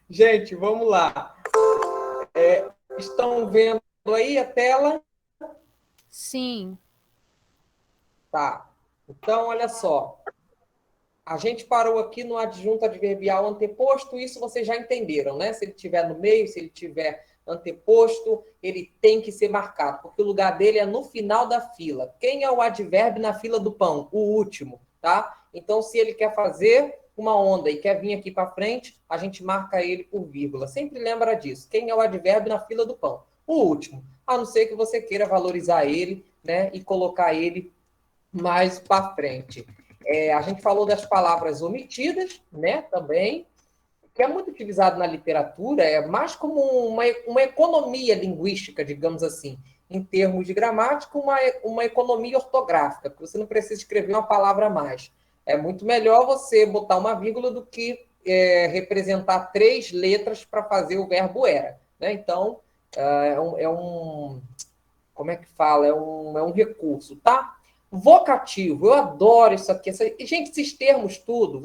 Gente, vamos lá. Estão vendo aí a tela? Sim. Tá. Então, olha só. A gente parou aqui no adjunto adverbial anteposto, isso vocês já entenderam, né? Se ele estiver no meio, se ele estiver anteposto, ele tem que ser marcado, porque o lugar dele é no final da fila. Quem é o advérbio na fila do pão? O último, tá? Então, se ele quer fazer uma onda e quer vir aqui para frente, a gente marca ele por vírgula. Sempre lembra disso. Quem é o advérbio na fila do pão? O último. A não ser que você queira valorizar ele, né, e colocar ele mais para frente. A gente falou das palavras omitidas, né, também, que é muito utilizado na literatura, é mais como uma economia linguística, digamos assim, em termos de gramática, uma economia ortográfica, porque você não precisa escrever uma palavra a mais. É muito melhor você botar uma vírgula do que representar três letras para fazer o verbo era. Né? Então, como é que fala? É um recurso, tá? Vocativo, eu adoro isso aqui. Gente, esses termos tudo,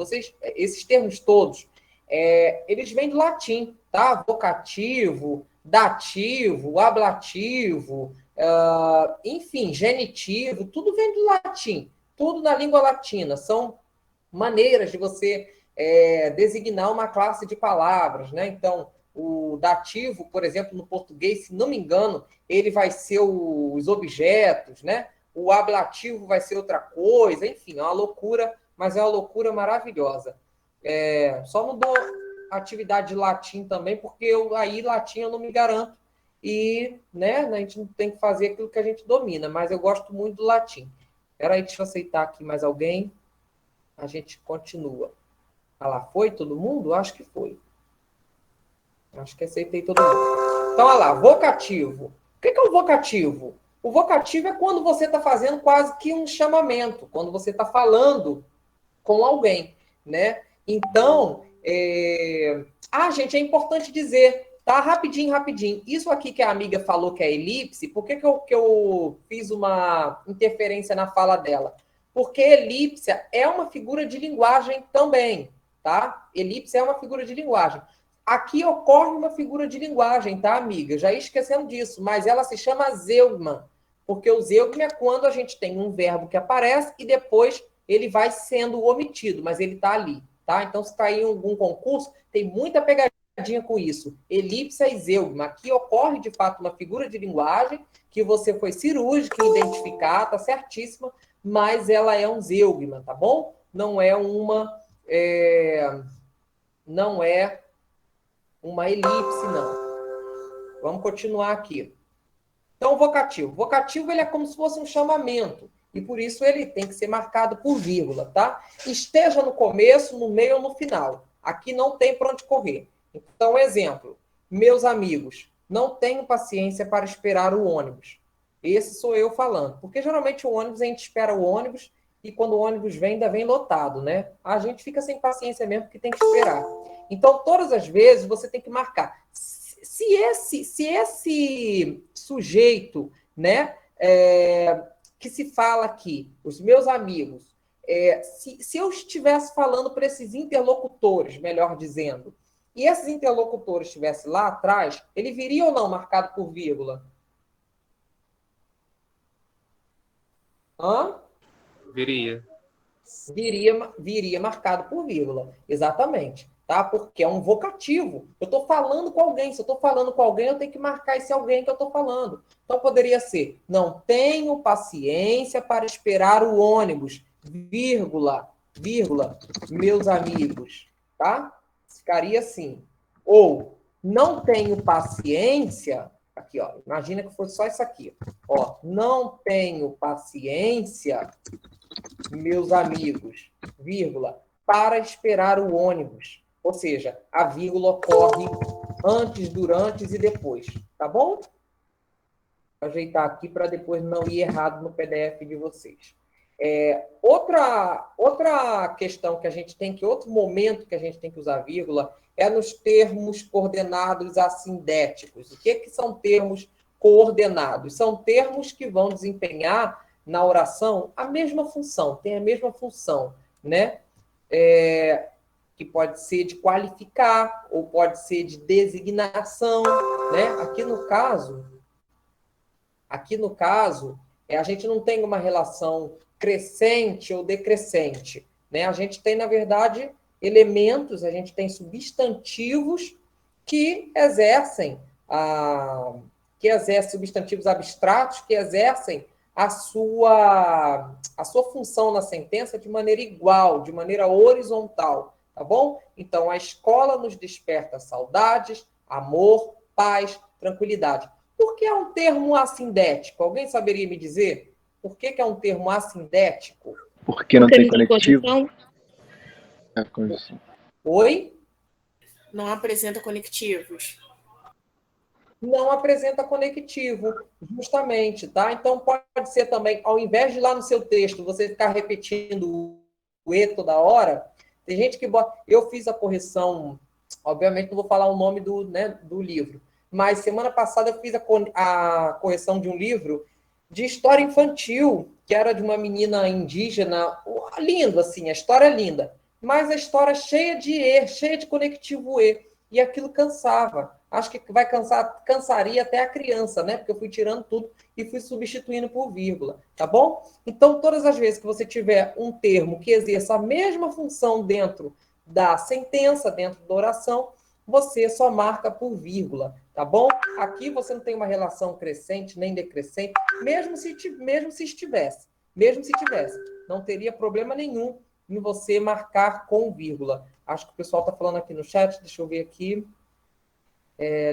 esses termos todos, eles vêm do latim, tá? Vocativo, dativo, ablativo, enfim, genitivo, tudo vem do latim, tudo na língua latina. São maneiras de você designar uma classe de palavras, né? Então, o dativo, por exemplo, no português, se não me engano, ele vai ser os objetos, né? O ablativo vai ser outra coisa, enfim, é uma loucura, mas é uma loucura maravilhosa. Só não dou atividade de latim também, porque aí latim eu não me garanto. E né, a gente não tem que fazer aquilo que a gente domina, mas eu gosto muito do latim. Espera aí, deixa eu aceitar aqui mais alguém. A gente continua. Ah lá, foi todo mundo? Acho que foi. Acho que aceitei todo mundo. Então, olha lá, vocativo. O que é o vocativo? O vocativo é quando você está fazendo quase que um chamamento, quando você está falando com alguém, né? Então, gente, é importante dizer, tá? Rapidinho, rapidinho. Isso aqui que a amiga falou que é elipse, por que eu fiz uma interferência na fala dela? Porque elipse é uma figura de linguagem também, tá? Elipse é uma figura de linguagem. Aqui ocorre uma figura de linguagem, tá, amiga? Já ia esquecendo disso, mas ela se chama zeugma, porque o zeugma é quando a gente tem um verbo que aparece e depois ele vai sendo omitido, mas ele está ali, tá? Então, se cair em algum concurso, tem muita pegadinha com isso. Elipse e zeugma. Aqui ocorre, de fato, uma figura de linguagem que você foi cirúrgica em identificar, tá certíssima, mas ela é um zeugma, tá bom? Não é uma elipse, não. Vamos continuar aqui. Então, o vocativo. O vocativo ele é como se fosse um chamamento. E por isso ele tem que ser marcado por vírgula, tá? Esteja no começo, no meio ou no final. Aqui não tem para onde correr. Então, exemplo. Meus amigos, não tenho paciência para esperar o ônibus. Esse sou eu falando. Porque geralmente o ônibus, a gente espera o ônibus e quando o ônibus vem, ainda vem lotado, né? A gente fica sem paciência mesmo porque tem que esperar. Então, todas as vezes, você tem que marcar se esse sujeito, né, que se fala aqui, os meus amigos, se eu estivesse falando para esses interlocutores, melhor dizendo, e esses interlocutores estivessem lá atrás, ele viria ou não marcado por vírgula? Hã? Viria. Viria marcado por vírgula. Exatamente. Tá? Porque é um vocativo. Eu estou falando com alguém. Se eu estou falando com alguém, eu tenho que marcar esse alguém que eu estou falando. Então poderia ser: não tenho paciência para esperar o ônibus, vírgula, vírgula, meus amigos. Tá? Ficaria assim. Ou não tenho paciência. Aqui, ó. Imagina que fosse só isso aqui. Ó, não tenho paciência, meus amigos, vírgula, para esperar o ônibus. Ou seja, a vírgula ocorre antes, durante e depois. Tá bom? Vou ajeitar aqui para depois não ir errado no PDF de vocês. Outra questão que a gente tem que, outro momento que a gente tem que usar vírgula é nos termos coordenados assindéticos. O que são termos coordenados? São termos que vão desempenhar na oração a mesma função, tem a mesma função, né? que pode ser de qualificar, ou pode ser de designação, né? Aqui no caso, a gente não tem uma relação crescente ou decrescente, né? A gente tem, na verdade, elementos, a gente tem substantivos que exercem substantivos abstratos que exercem a sua função na sentença de maneira igual, de maneira horizontal, tá bom? Então, a escola nos desperta saudades, amor, paz, tranquilidade. Por que é um termo assindético? Alguém saberia me dizer? Por que é um termo assindético? Porque não tem conectivo? É conjunção. Oi? Não apresenta conectivos. Não apresenta conectivo, justamente, tá? Então, pode ser também, ao invés de lá no seu texto, você ficar repetindo o E toda hora, tem gente que bota... Eu fiz a correção, obviamente não vou falar o nome do livro, mas semana passada eu fiz a correção de um livro de história infantil, que era de uma menina indígena, lindo, assim, a história é linda, mas a história cheia de E, cheia de conectivo E, e aquilo cansava. Acho que cansaria até a criança, né? Porque eu fui tirando tudo e fui substituindo por vírgula, tá bom? Então, todas as vezes que você tiver um termo que exerça a mesma função dentro da sentença, dentro da oração, você só marca por vírgula, tá bom? Aqui você não tem uma relação crescente nem decrescente, mesmo se tivesse, não teria problema nenhum em você marcar com vírgula. Acho que o pessoal está falando aqui no chat, deixa eu ver aqui.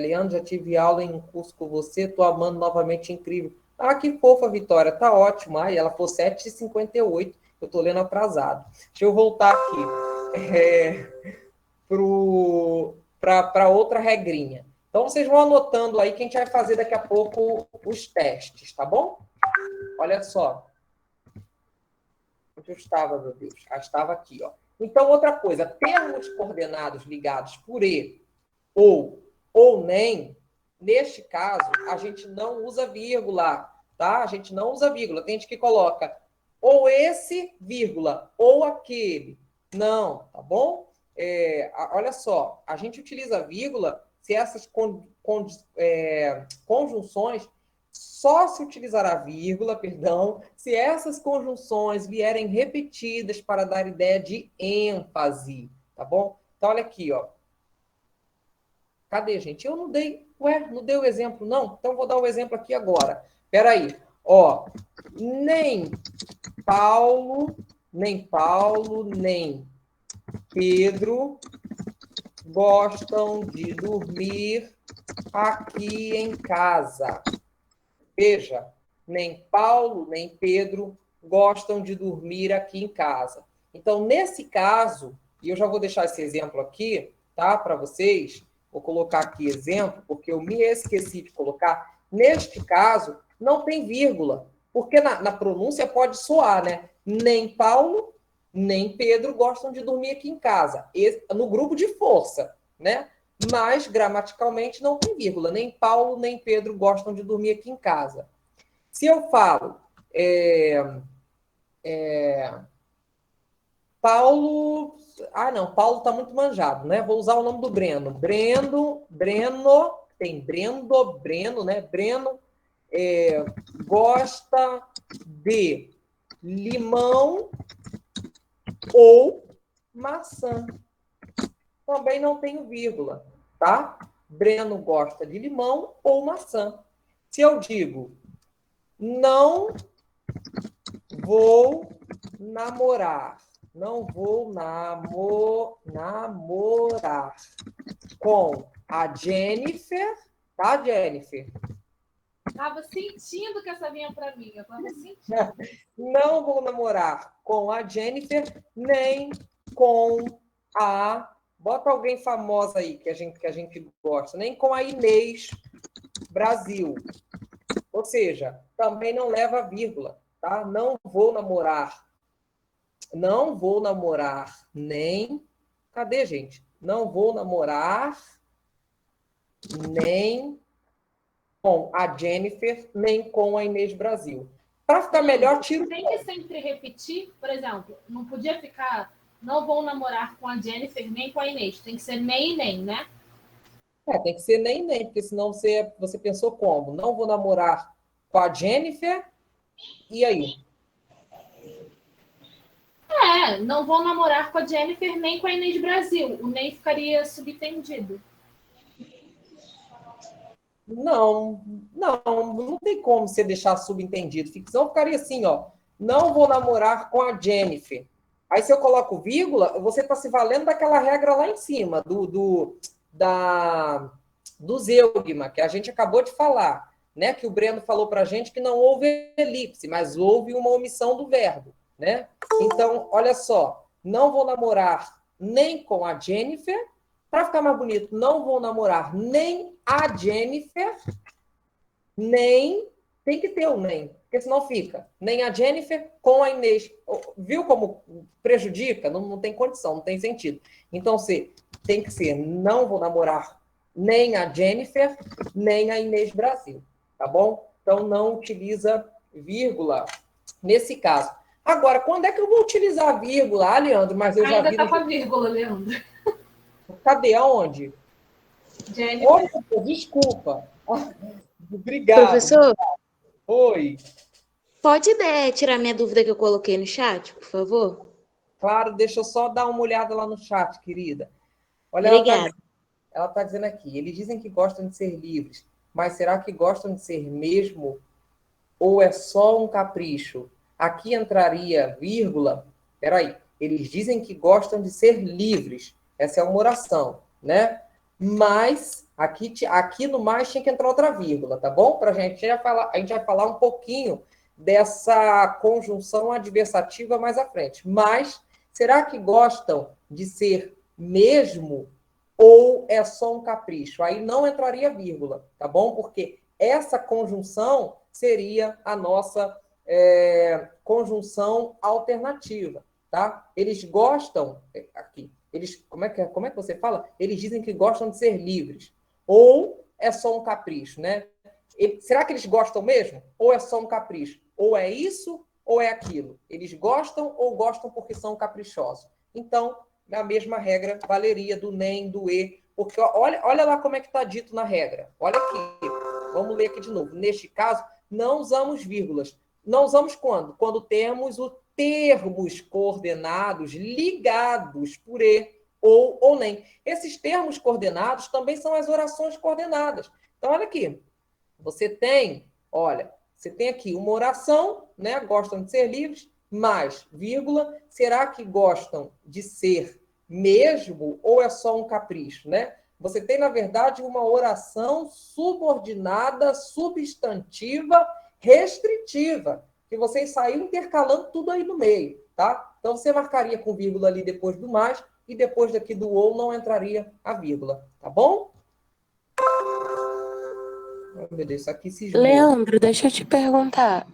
Leandro, já tive aula em um curso com você, estou amando novamente, incrível. Ah, que fofa, Vitória, tá ótimo. Ah, e ela foi 7h58, eu estou lendo atrasado. Deixa eu voltar aqui para outra regrinha. Então, vocês vão anotando aí que a gente vai fazer daqui a pouco os testes, tá bom? Olha só. Onde eu estava, meu Deus? Estava aqui, ó. Então, outra coisa, termos coordenados ligados por E ou nem, neste caso, a gente não usa vírgula, tá? A gente não usa vírgula. Tem gente que coloca ou esse, vírgula, ou aquele. Não, tá bom? Olha só, a gente utiliza vírgula se essas conjunções só se utilizará vírgula, perdão, se essas conjunções vierem repetidas para dar ideia de ênfase, tá bom? Então, olha aqui, ó. Cadê, gente? Eu não dei. Não dei o exemplo, não? Então, vou dar o exemplo aqui agora. Espera aí. Ó, nem Paulo, nem Pedro gostam de dormir aqui em casa. Veja, nem Paulo, nem Pedro gostam de dormir aqui em casa. Então, nesse caso, e eu já vou deixar esse exemplo aqui, tá, para vocês. Vou colocar aqui exemplo, porque eu me esqueci de colocar. Neste caso, não tem vírgula, porque na pronúncia pode soar, né? Nem Paulo, nem Pedro gostam de dormir aqui em casa. No grupo de força, né? Mas, gramaticalmente, não tem vírgula. Nem Paulo, nem Pedro gostam de dormir aqui em casa. Se eu falo... Paulo... Ah, não. Paulo está muito manjado, né? Vou usar o nome do Breno. Breno... Tem Breno, né? Breno gosta de limão ou maçã. Também não tenho vírgula, tá? Breno gosta de limão ou maçã. Se eu digo, não vou namorar, não vou namorar com a Jennifer, tá, Jennifer? Tava sentindo que essa vinha para mim. Eu tava sentindo. Não vou namorar com a Jennifer, nem com a... Bota alguém famosa aí que a gente gosta. Nem com a Inês Brasil. Ou seja, também não leva vírgula, tá? Não vou namorar. Não vou namorar nem... Cadê, gente? Não vou namorar nem com a Jennifer, nem com a Inês Brasil. Para ficar melhor, tiro... Tem que sempre repetir, por exemplo, não podia ficar Não vou namorar com a Jennifer nem com a Inês. Tem que ser nem e nem, né? Tem que ser nem, nem, porque senão você pensou como? Não vou namorar com a Jennifer, e aí? Não vou namorar com a Jennifer nem com a Inês Brasil. O nem ficaria subentendido. Não, não tem como você deixar subentendido. Ficção ficaria assim, ó. Não vou namorar com a Jennifer. Aí, se eu coloco vírgula, você está se valendo daquela regra lá em cima, do zeugma, que a gente acabou de falar, né? Que o Breno falou para a gente que não houve elipse, mas houve uma omissão do verbo, né? Então, olha só. Não vou namorar nem com a Jennifer. Para ficar mais bonito, não vou namorar nem a Jennifer, nem... Tem que ter o nem, porque senão fica nem a Jennifer com a Inês. Viu como prejudica? Não tem condição, não tem sentido. Então, tem que ser não vou namorar nem a Jennifer, nem a Inês Brasil, tá bom? Então, não utiliza vírgula nesse caso. Agora, quando é que eu vou utilizar a vírgula? Ah, Leandro, mas eu já vi... Ainda tá com a vírgula, Leandro. Cadê? Aonde? Jennifer. Ô, desculpa. Obrigado. Professor, Oi. pode tirar minha dúvida que eu coloquei no chat, por favor? Claro, deixa eu só dar uma olhada lá no chat, querida. Olha, Obrigada. ela tá dizendo aqui, eles dizem que gostam de ser livres, mas será que gostam de ser mesmo? Ou é só um capricho? Aqui entraria vírgula. Peraí, eles dizem que gostam de ser livres. Essa é uma oração, né? Mas aqui no mais tinha que entrar outra vírgula, tá bom? A gente vai falar um pouquinho dessa conjunção adversativa mais à frente. Mas será que gostam de ser mesmo ou é só um capricho? Aí não entraria vírgula, tá bom? Porque essa conjunção seria a nossa conjunção alternativa, tá? Eles gostam aqui. Como é que você fala? Eles dizem que gostam de ser livres. Ou é só um capricho, né? Será que eles gostam mesmo? Ou é só um capricho? Ou é isso ou é aquilo? Eles gostam ou gostam porque são caprichosos? Então, a mesma regra valeria do nem, do e. Porque olha lá como é que está dito na regra. Olha aqui. Vamos ler aqui de novo. Neste caso, não usamos vírgulas. Não usamos quando? Quando temos o termos coordenados ligados por e ou nem. Esses termos coordenados também são as orações coordenadas. Então, olha aqui. Você tem aqui uma oração, né? Gostam de ser livres, mais, vírgula, será que gostam de ser mesmo ou é só um capricho, né? Você tem, na verdade, uma oração subordinada, substantiva, restritiva, que você saiu intercalando tudo aí no meio, tá? Então, você marcaria com vírgula ali depois do mais, e depois daqui do ou não entraria a vírgula, tá bom? Oh, meu Deus, isso aqui se esgoa. Leandro, deixa eu te perguntar.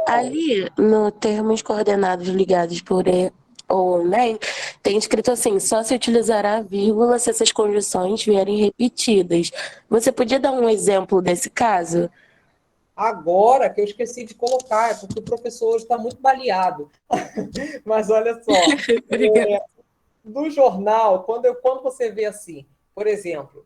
Ali, no termos coordenados ligados por e ou nem, tem escrito assim, só se utilizará a vírgula se essas conjunções vierem repetidas. Você podia dar um exemplo desse caso? Agora que eu esqueci de colocar, é porque o professor hoje está muito baleado. Mas olha só, no jornal, quando você vê assim, por exemplo,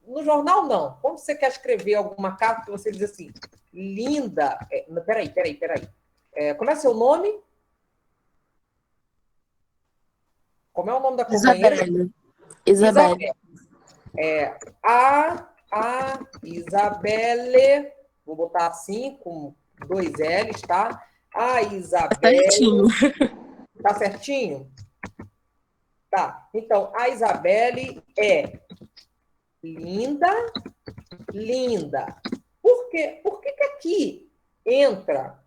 no jornal não, quando você quer escrever alguma carta que você diz assim, linda, peraí. Como é seu nome? Como é o nome da companheira? Isabelle. A Isabelle, vou botar assim, com 2 L's, tá? A Isabelle... Tá certinho? Tá. Então, a Isabelle é linda. Por quê? Por que aqui entra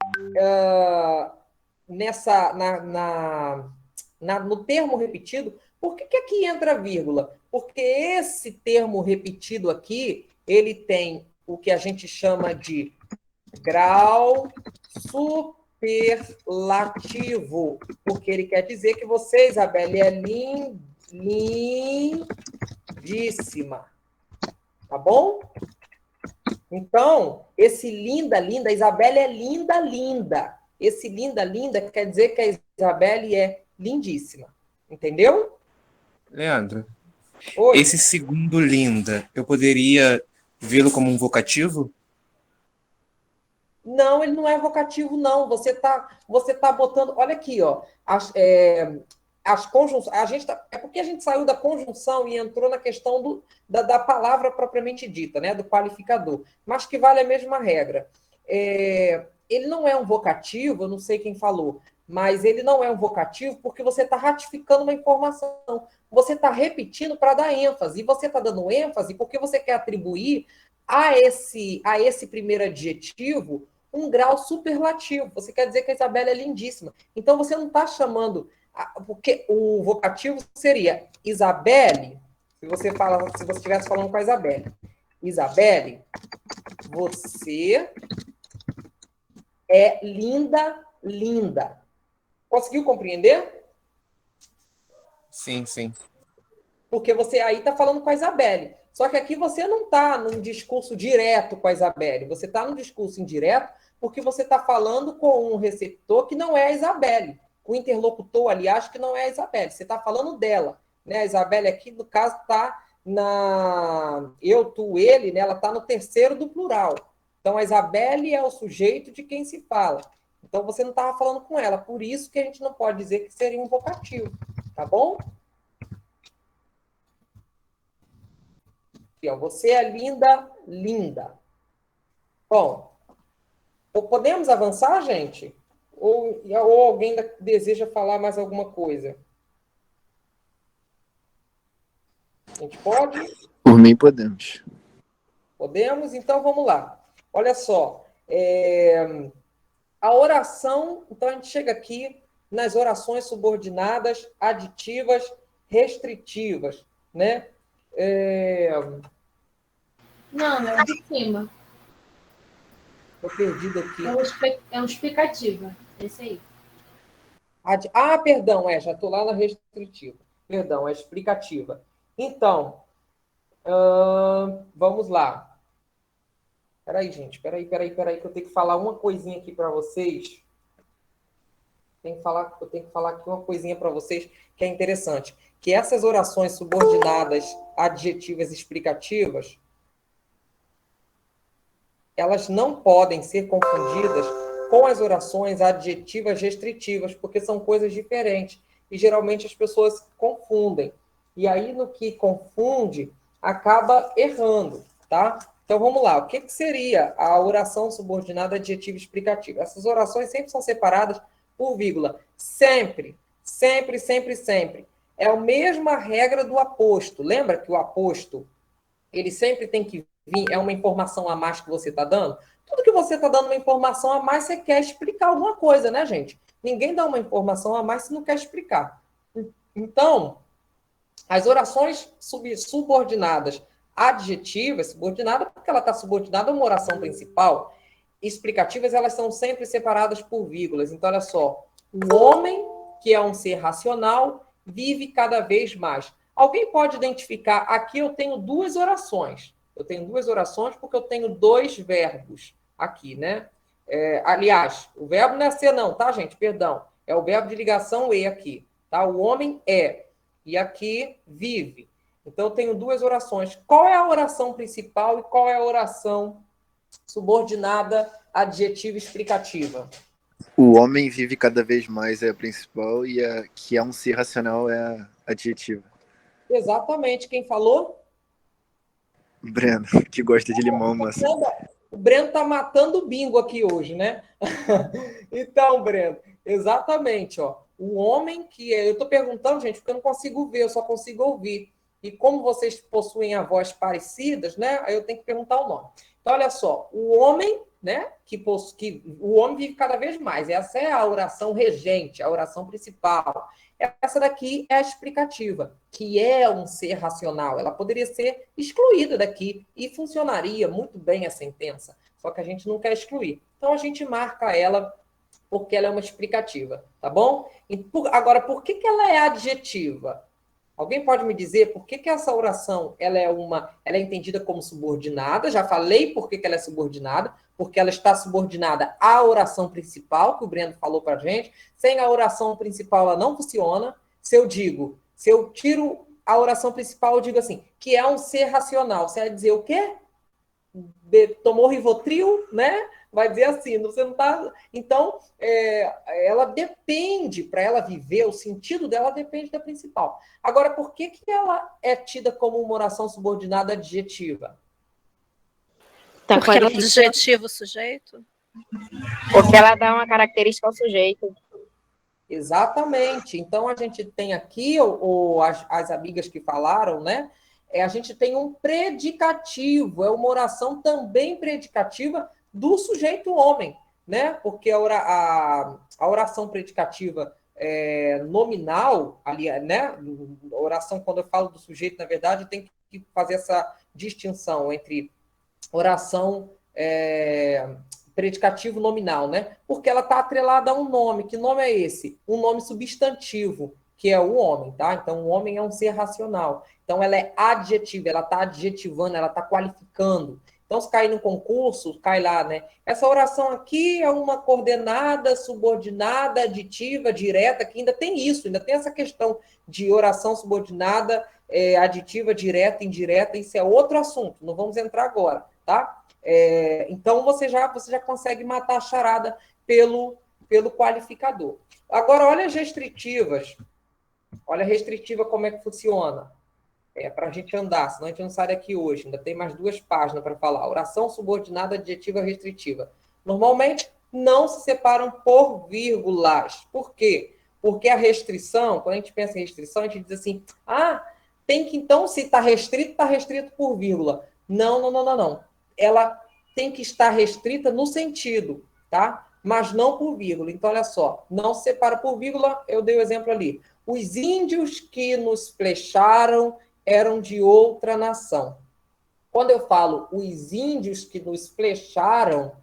no termo repetido? Por que aqui entra vírgula? Porque esse termo repetido aqui, ele tem o que a gente chama de grau superlativo, porque ele quer dizer que você, Isabelle, é lindíssima. Tá bom? Então, esse linda, Isabelle é linda. esse linda, linda quer dizer que a Isabelle é lindíssima. Entendeu? Leandro, Oi. esse segundo linda, eu poderia vê-lo como um vocativo? Não, ele não é vocativo, não. Você tá botando. Olha aqui, ó. As conjunções. É porque a gente saiu da conjunção e entrou na questão da palavra propriamente dita, né? Do qualificador. Mas que vale a mesma regra. Ele não é um vocativo, eu não sei quem falou, mas ele não é um vocativo porque você está ratificando uma informação. Você está repetindo para dar ênfase. E você está dando ênfase porque você quer atribuir a esse primeiro adjetivo um grau superlativo. Você quer dizer que a Isabela é lindíssima. Então, você não está chamando... Porque o vocativo seria Isabelle, se você estivesse falando com a Isabelle. Isabelle, você é linda, linda. Conseguiu compreender? Sim, sim. Porque você aí está falando com a Isabelle. Só que aqui você não está num discurso direto com a Isabelle. Você está num discurso indireto porque você está falando com um receptor que não é a Isabelle. O interlocutor, aliás, que não é a Isabelle. Você está falando dela. Né? A Isabelle aqui, no caso, está na eu, tu, ele, né? Ela está no terceiro do plural. Então, a Isabelle é o sujeito de quem se fala. Então, você não estava falando com ela. Por isso que a gente não pode dizer que seria um vocativo. Tá bom? Aqui, ó, você é linda, linda. Bom, podemos avançar, gente? Ou alguém deseja falar mais alguma coisa? A gente pode? Por mim, podemos. Podemos? Então, vamos lá. Olha só. A oração... Então, a gente chega aqui nas orações subordinadas, aditivas, restritivas, né? Não, é o de cima. Estou perdido aqui. É um explicativo. Esse aí. Perdão, já estou lá na restritiva. Perdão, é explicativa. Então, vamos lá. Peraí, gente. Peraí, que eu tenho que falar uma coisinha aqui para vocês. Eu tenho que falar aqui uma coisinha para vocês que é interessante. Que essas orações subordinadas, adjetivas explicativas, elas não podem ser confundidas com as orações adjetivas restritivas, porque são coisas diferentes. E, geralmente, as pessoas confundem. E aí, no que confunde, acaba errando, tá? Então, vamos lá. O que seria a oração subordinada adjetiva explicativa? Essas orações sempre são separadas por vírgula. Sempre, sempre, sempre, sempre. É a mesma regra do aposto. Lembra que o aposto, ele sempre tem que vir, é uma informação a mais que você está dando? Tudo que você está dando uma informação a mais, você quer explicar alguma coisa, né, gente? Ninguém dá uma informação a mais se não quer explicar. Então, as orações subordinadas adjetivas, subordinada porque ela está subordinada a uma oração principal, explicativas, elas são sempre separadas por vírgulas. Então, olha só. O homem, que é um ser racional, vive cada vez mais. Alguém pode identificar? Aqui eu tenho duas orações. Eu tenho duas orações porque eu tenho dois verbos aqui, né? Aliás, o verbo não é ser não, tá, gente? Perdão. É o verbo de ligação e aqui, tá? O homem é. E aqui vive. Então, eu tenho duas orações. Qual é a oração principal e qual é a oração subordinada adjetiva explicativa? O homem vive cada vez mais é a principal e a que é um ser racional é a adjetiva. Exatamente. Quem falou? Breno, que gosta de limão, maçã. O Breno está matando o bingo aqui hoje, né? Então, Breno, exatamente, ó. O homem que é... Eu estou perguntando, gente, porque eu não consigo ver, eu só consigo ouvir. E como vocês possuem a voz parecidas, né? Aí eu tenho que perguntar o nome. Então, olha só. O homem, né? O homem vive cada vez mais. Essa é a oração regente, a oração principal. Essa daqui é a explicativa, que é um ser racional. Ela poderia ser excluída daqui e funcionaria muito bem a sentença, só que a gente não quer excluir. Então, a gente marca ela porque ela é uma explicativa, tá bom? Agora, por que ela é adjetiva? Alguém pode me dizer por que que essa oração ela é entendida como subordinada? Já falei por que que ela é subordinada, porque ela está subordinada à oração principal, que o Breno falou para a gente. Sem a oração principal, ela não funciona. Se eu tiro a oração principal, eu digo assim, que é um ser racional. Você vai dizer o quê? Tomou Rivotril, né? Vai dizer assim, você não está... Então, ela depende, para ela viver, o sentido dela depende da principal. Agora, por que que ela é tida como uma oração subordinada adjetiva? Tá Porque ela é qualificando. adjetivo sujeito? Porque ela dá uma característica ao sujeito. Exatamente. Então, a gente tem aqui, as amigas que falaram, né? A gente tem um predicativo, é uma oração também predicativa do sujeito homem, né? Porque a oração predicativa nominal, ali, né? A oração, quando eu falo do sujeito, na verdade, tem que fazer essa distinção entre oração predicativo nominal, né? Porque ela está atrelada a um nome. Que nome é esse? Um nome substantivo, que é o homem, tá? Então, o homem é um ser racional. Então, ela é adjetiva, ela está adjetivando, ela está qualificando. Então, se cair no concurso, cai lá, né? Essa oração aqui é uma coordenada subordinada, aditiva, direta, que ainda tem isso, ainda tem essa questão de oração subordinada, aditiva, direta, indireta, isso é outro assunto, não vamos entrar agora, tá? Então, você já consegue matar a charada pelo qualificador. Agora, olha as restritivas. Olha a restritiva como é que funciona. Para a gente andar, senão a gente não sai daqui hoje. Ainda tem mais 2 páginas para falar. Oração subordinada, adjetiva, restritiva. Normalmente, não se separam por vírgulas. Por quê? Porque a restrição, quando a gente pensa em restrição, a gente diz assim, tem que então, se está restrito por vírgula. Não. Ela tem que estar restrita no sentido, tá? Mas não por vírgula. Então, olha só, não se separa por vírgula, eu dei o exemplo ali. Os índios que nos flecharam eram de outra nação. Quando eu falo os índios que nos flecharam,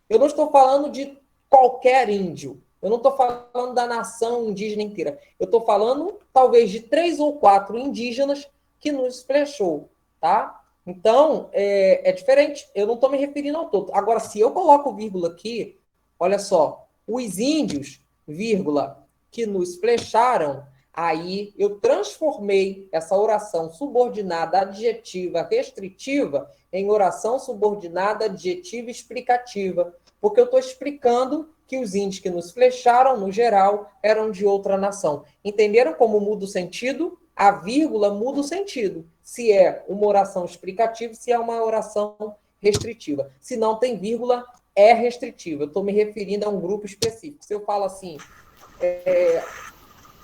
eu não estou falando de qualquer índio. Eu não estou falando da nação indígena inteira. Eu estou falando, talvez, de 3 ou 4 indígenas que nos flechou, tá? Então, é diferente. Eu não estou me referindo ao todo. Agora, se eu coloco vírgula aqui, olha só, os índios, vírgula, que nos flecharam, aí eu transformei essa oração subordinada adjetiva restritiva em oração subordinada adjetiva explicativa, porque eu estou explicando que os índios que nos flecharam, no geral, eram de outra nação. Entenderam como muda o sentido? A vírgula muda o sentido. Se é uma oração explicativa, se é uma oração restritiva. Se não tem vírgula, é restritiva. Eu estou me referindo a um grupo específico. Se eu falo assim...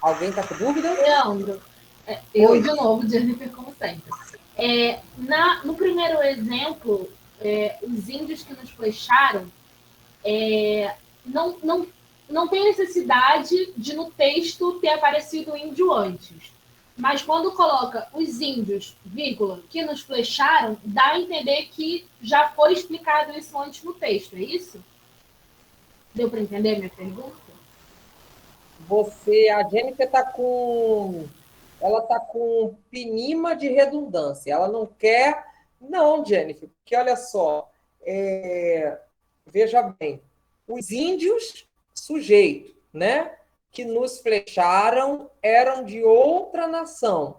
Alguém está com dúvida? Leandro, eu de novo, Jennifer, como sempre. No primeiro exemplo, os índios que nos flecharam, não tem necessidade de no texto ter aparecido índio antes. Mas quando coloca os índios, vírgula, que nos flecharam, dá a entender que já foi explicado isso antes no texto, é isso? Deu para entender a minha pergunta? A Jennifer está com pinima de redundância. Ela não quer... Não, Jennifer, porque olha só, veja bem, os índios, sujeito, né, que nos flecharam eram de outra nação.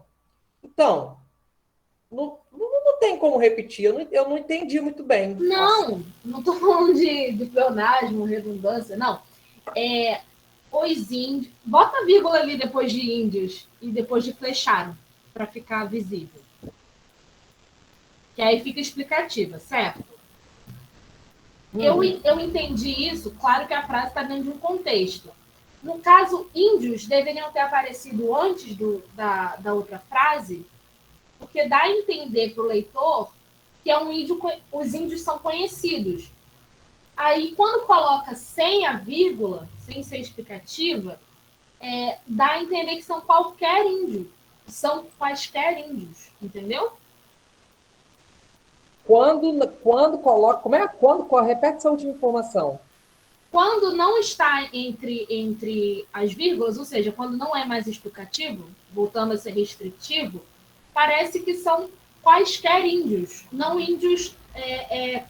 Então, não tem como repetir, eu não entendi muito bem. Não estou falando de pleonasmo, redundância, não. Os índios... Bota vírgula ali depois de índios e depois de flecharam, para ficar visível. Que aí fica explicativa, certo? Eu entendi isso, claro que a frase está dentro de um contexto. No caso, índios deveriam ter aparecido antes da outra frase, porque dá a entender para o leitor que os índios são conhecidos. Aí, quando coloca sem a vírgula, sem ser explicativa, dá a entender que são qualquer índio. São quaisquer índios, entendeu? Quando coloca... Repete essa última informação. Quando não está entre as vírgulas, ou seja, quando não é mais explicativo, voltando a ser restritivo, parece que são quaisquer índios, não índios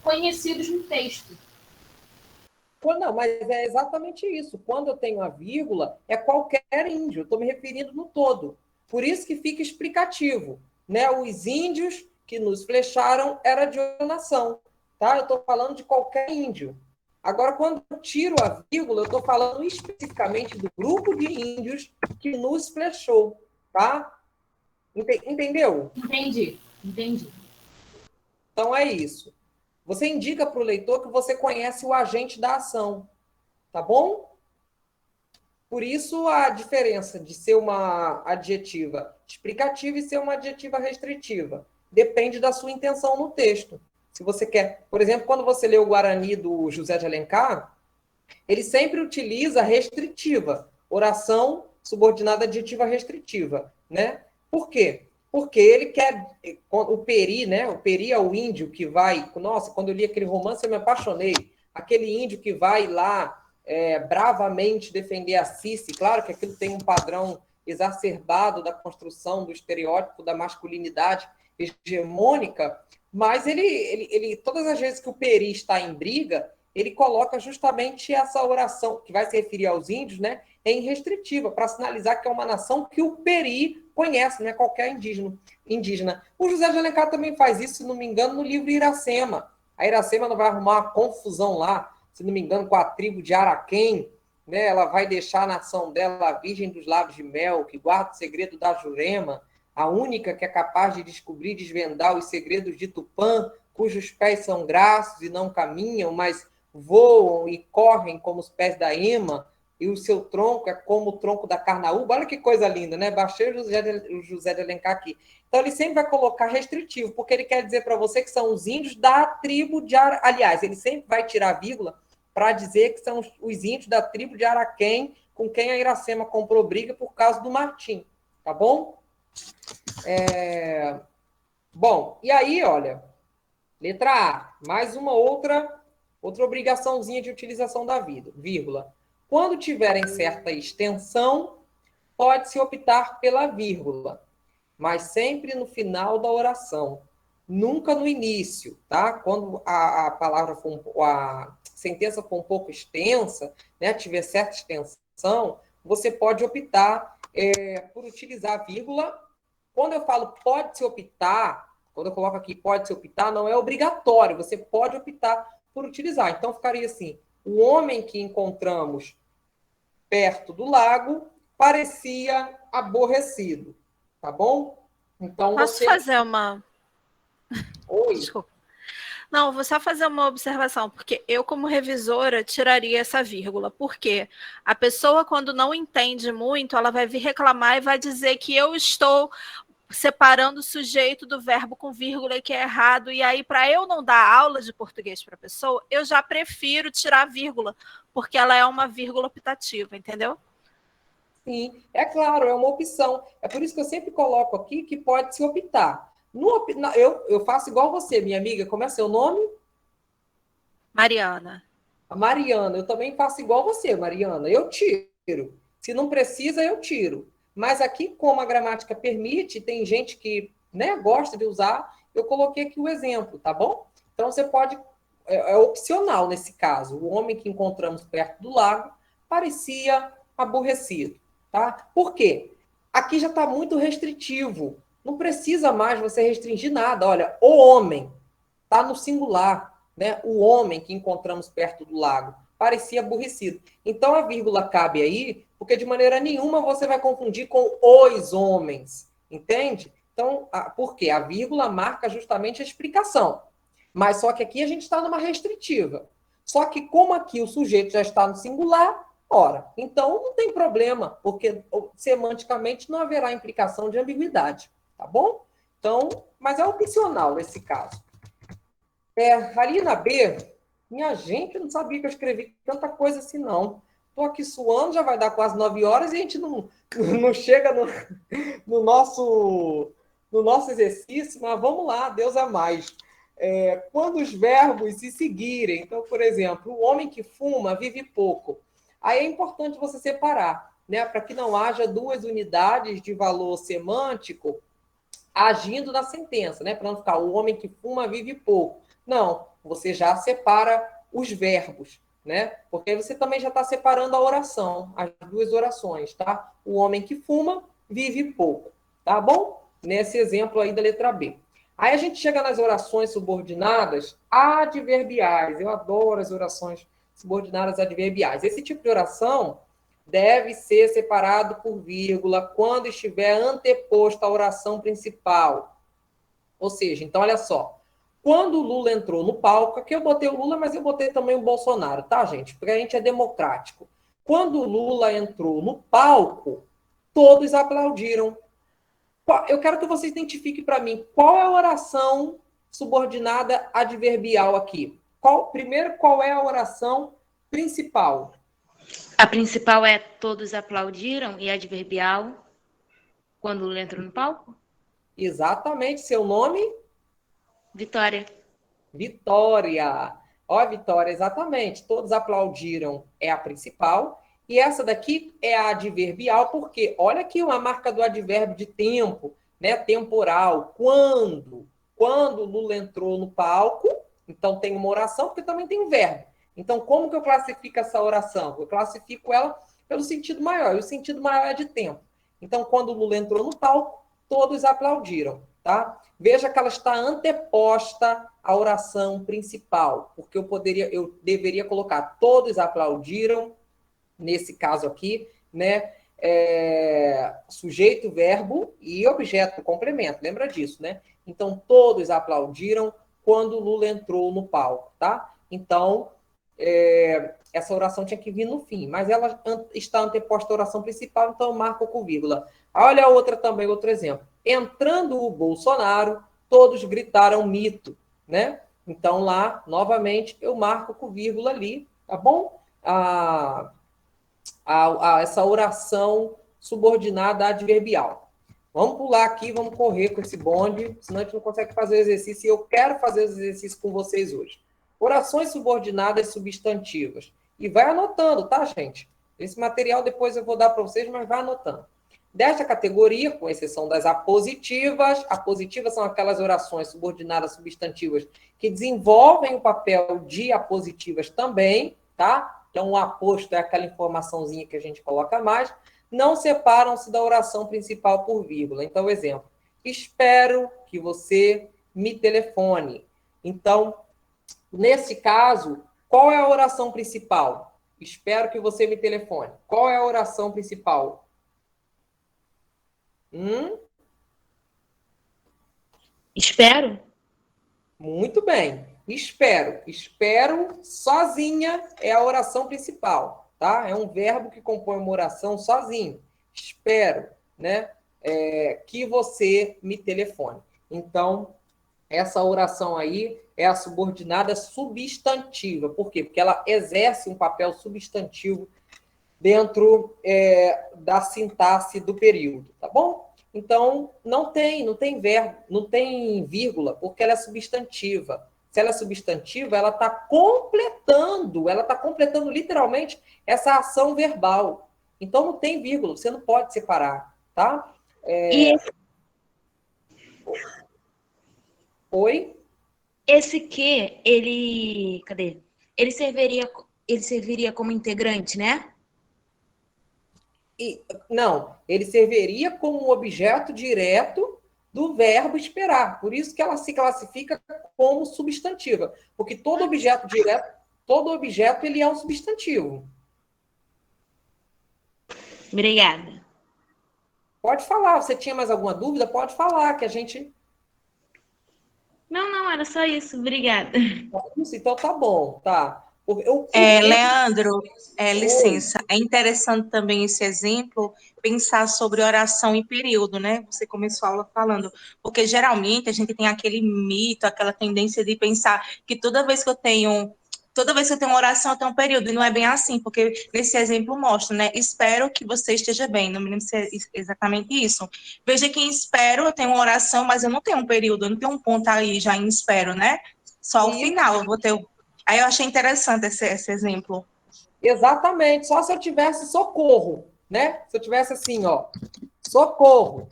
conhecidos no texto. Não, mas é exatamente isso. Quando eu tenho a vírgula, é qualquer índio. Eu estou me referindo no todo. Por isso que fica explicativo. Né? Os índios que nos flecharam era de outra nação. Tá? Eu estou falando de qualquer índio. Agora, quando eu tiro a vírgula, eu estou falando especificamente do grupo de índios que nos flechou. Tá? Entendeu? Entendi. Então é isso. Você indica para o leitor que você conhece o agente da ação, tá bom? Por isso a diferença de ser uma adjetiva explicativa e ser uma adjetiva restritiva. Depende da sua intenção no texto. Se você quer, por exemplo, quando você lê o Guarani do José de Alencar, ele sempre utiliza restritiva, oração subordinada adjetiva restritiva, né? Por quê? Porque ele quer, o peri, né? O peri é o índio que vai, nossa, quando eu li aquele romance eu me apaixonei, aquele índio que vai lá bravamente defender a Cici, claro que aquilo tem um padrão exacerbado da construção do estereótipo da masculinidade hegemônica, mas ele todas as vezes que o peri está em briga, ele coloca justamente essa oração, que vai se referir aos índios, né? Em restritiva, para sinalizar que é uma nação que o peri conhece, não é qualquer indígena. O José de Alencar também faz isso, se não me engano, no livro Iracema. A Iracema não vai arrumar uma confusão lá, se não me engano, com a tribo de Araquém, né? Ela vai deixar a nação dela a virgem dos lábios de mel, que guarda o segredo da Jurema, a única que é capaz de descobrir e desvendar os segredos de Tupã, cujos pés são grassos e não caminham, mas voam e correm como os pés da ema, e o seu tronco é como o tronco da carnaúba. Olha que coisa linda, né? Baixei o José de Alencar aqui. Então, ele sempre vai colocar restritivo, porque ele quer dizer para você que são os índios da tribo de Aliás, ele sempre vai tirar a vírgula para dizer que são os índios da tribo de Araquém, com quem a Iracema comprou briga por causa do Martim. Tá bom? Bom, e aí, olha, letra A, mais uma outra obrigaçãozinha de utilização da vírgula. Quando tiverem certa extensão, pode-se optar pela vírgula, mas sempre no final da oração, nunca no início, tá? Quando a palavra a sentença for um pouco extensa, né, tiver certa extensão, você pode optar por utilizar a vírgula. Quando eu falo pode-se optar, quando eu coloco aqui pode-se optar, não é obrigatório, você pode optar por utilizar. Então, ficaria assim, o homem que encontramos perto do lago parecia aborrecido, tá bom? Então, Posso fazer uma... Oi? Desculpa. Não, vou só fazer uma observação, porque eu, como revisora, tiraria essa vírgula. Por quê? A pessoa, quando não entende muito, ela vai vir reclamar e vai dizer que eu estou separando o sujeito do verbo com vírgula e que é errado. E aí, para eu não dar aula de português para a pessoa, eu já prefiro tirar a vírgula, porque ela é uma vírgula optativa, entendeu? Sim, é claro, é uma opção. É por isso que eu sempre coloco aqui que pode se optar. Eu faço igual você, minha amiga. Como é seu nome? Mariana. A Mariana. Eu também faço igual você, Mariana. Eu tiro. Se não precisa, eu tiro. Mas aqui, como a gramática permite, tem gente que, né, gosta de usar, eu coloquei aqui o exemplo, tá bom? Então, você pode... É opcional nesse caso. O homem que encontramos perto do lago parecia aborrecido, tá? Por quê? Aqui já está muito restritivo. Não precisa mais você restringir nada. Olha, o homem está no singular, né? O homem que encontramos perto do lago parecia aborrecido. Então, a vírgula cabe aí, porque de maneira nenhuma você vai confundir com os homens, entende? Então, por quê? A vírgula marca justamente a explicação. Mas só que aqui a gente está numa restritiva. Só que como aqui o sujeito já está no singular, ora, então não tem problema, porque semanticamente não haverá implicação de ambiguidade. Tá bom? Então, mas é opcional nesse caso. Ali na B, minha gente, eu não sabia que eu escrevi tanta coisa assim, não. Estou aqui suando, já vai dar quase 9 horas e a gente não chega no nosso exercício, mas vamos lá, Deus a mais. Quando os verbos se seguirem. Então, por exemplo, o homem que fuma vive pouco. Aí é importante você separar, né, para que não haja duas unidades de valor semântico agindo na sentença, né, para não ficar o homem que fuma vive pouco. Não, você já separa os verbos, né? Porque aí você também já está separando a oração, as duas orações, tá? O homem que fuma vive pouco, tá bom? Nesse exemplo aí da letra B. Aí a gente chega nas orações subordinadas adverbiais. Eu adoro as orações subordinadas adverbiais. Esse tipo de oração deve ser separado por vírgula quando estiver anteposto à oração principal. Ou seja, então olha só, quando o Lula entrou no palco, aqui eu botei o Lula, mas eu botei também o Bolsonaro, tá, gente? Porque a gente é democrático. Quando o Lula entrou no palco, todos aplaudiram. Eu quero que você identifique para mim qual é a oração subordinada adverbial aqui. Primeiro, qual é a oração principal? A principal é todos aplaudiram e adverbial quando o Lula entrou no palco? Exatamente. Seu nome? Vitória. Vitória. Ó, Vitória, exatamente. Todos aplaudiram é a principal. E essa daqui é a adverbial, porque olha aqui uma marca do advérbio de tempo, né? Temporal. Quando? Quando o Lula entrou no palco, então tem uma oração, porque também tem um verbo. Então, como que eu classifico essa oração? Eu classifico ela pelo sentido maior, e o sentido maior é de tempo. Então, quando o Lula entrou no palco, todos aplaudiram, tá? Veja que ela está anteposta à oração principal, porque eu deveria colocar todos aplaudiram, nesse caso aqui, né? Sujeito, verbo e objeto, complemento, lembra disso, né? Então, todos aplaudiram quando o Lula entrou no palco, tá? Então, essa oração tinha que vir no fim, mas ela está anteposta à oração principal, então eu marco com vírgula. Olha a outra também, outro exemplo. Entrando o Bolsonaro, todos gritaram mito, né? Então, lá, novamente, eu marco com vírgula ali, tá bom? Essa oração subordinada adverbial. Vamos pular aqui, vamos correr com esse bonde, senão a gente não consegue fazer o exercício, e eu quero fazer os exercícios com vocês hoje. Orações subordinadas substantivas. E vai anotando, tá, gente? Esse material depois eu vou dar para vocês, mas vai anotando. Desta categoria, com exceção das apositivas, apositivas são aquelas orações subordinadas substantivas que desenvolvem o papel de apositivas também, tá? Então, o aposto é aquela informaçãozinha que a gente coloca mais. Não separam-se da oração principal por vírgula. Então, exemplo. Espero que você me telefone. Então, nesse caso, qual é a oração principal? Espero que você me telefone. Qual é a oração principal? Espero. Muito bem. Espero. Espero sozinha é a oração principal, tá? É um verbo que compõe uma oração sozinho. Espero, né? Que você me telefone. Então, essa oração aí é a subordinada substantiva. Por quê? Porque ela exerce um papel substantivo dentro da sintaxe do período, tá bom? Então, não tem verbo, não tem vírgula, porque ela é substantiva. Se ela é substantiva, ela está completando literalmente essa ação verbal. Então, não tem vírgula, você não pode separar, tá? Oi? Esse que, ele... Cadê? Ele serviria como integrante, né? Não, ele serviria como um objeto direto do verbo esperar. Por isso que ela se classifica como substantiva. Porque todo objeto direto, todo objeto, ele é um substantivo. Obrigada. Pode falar. Você tinha mais alguma dúvida? Pode falar, que a gente... Não, era só isso. Obrigada. Então tá bom, tá. Leandro, licença, é interessante também esse exemplo, pensar sobre oração em período, né? Você começou a aula falando, porque geralmente a gente tem aquele mito, aquela tendência de pensar que toda vez que toda vez que eu tenho uma oração, eu tenho um período, e não é bem assim, porque nesse exemplo mostra, né? Espero que você esteja bem, não me lembro se é exatamente isso. Veja que em espero eu tenho uma oração, mas eu não tenho um período, eu não tenho um ponto aí já em espero, né? Só o E final, eu vou ter. Aí eu achei interessante esse exemplo. exatamente, só se eu tivesse socorro, né? Se eu tivesse assim, ó, socorro,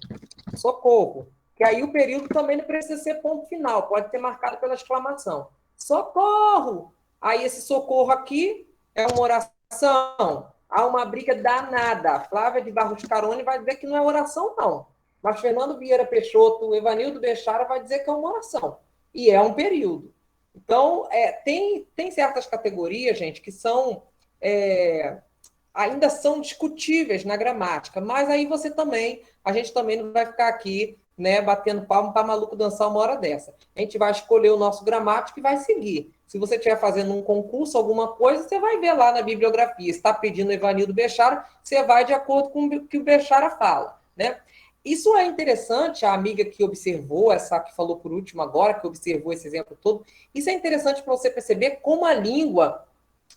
socorro. Que aí o período também não precisa ser ponto final, pode ter marcado pela exclamação. Socorro! Aí esse socorro aqui é uma oração. Há uma briga danada. A Flávia de Barros Carone vai dizer que não é oração, não. Mas Fernando Vieira Peixoto, Evanildo Bechara vai dizer que é uma oração. E é um período. Então, tem certas categorias, gente, que são ainda são discutíveis na gramática, mas aí a gente também não vai ficar aqui, né, batendo palmo para maluco dançar uma hora dessa. A gente vai escolher o nosso gramático e vai seguir. Se você estiver fazendo um concurso, alguma coisa, você vai ver lá na bibliografia. Se está pedindo Evanildo Bechara, você vai de acordo com o que o Bechara fala, né? Isso é interessante, a amiga que observou, essa que falou por último agora, que observou esse exemplo todo, isso é interessante para você perceber como a língua,